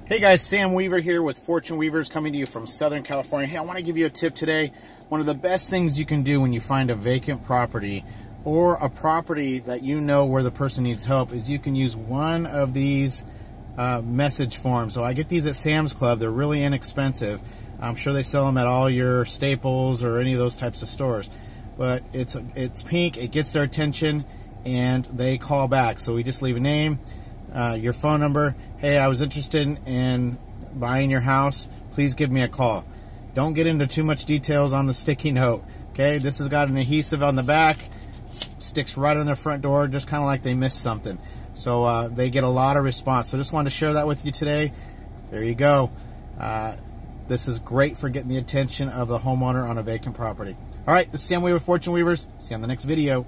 Hey guys, Sam Weaver here with Fortune Weavers, coming to you from Southern California. Hey, I want to give you a tip today. One of the best things you can do when you find a vacant property or a property that you know where the person needs help is you can use one of these message forms. So I get these at Sam's Club. They're really inexpensive. I'm sure they sell them at all your Staples or any of those types of stores. But it's pink, it gets their attention, and they call back. So we just leave a name, your phone number. Hey, I was interested in buying your house. Please give me a call. Don't get into too much details on the sticky note. Okay, this has got an adhesive on the back, sticks right on their front door, just kind of like they missed something. So they get a lot of response. So just wanted to share that with you today. There you go. This is great for getting the attention of the homeowner on a vacant property. All right, this is Sam Weaver, Fortune Weavers. See you on the next video.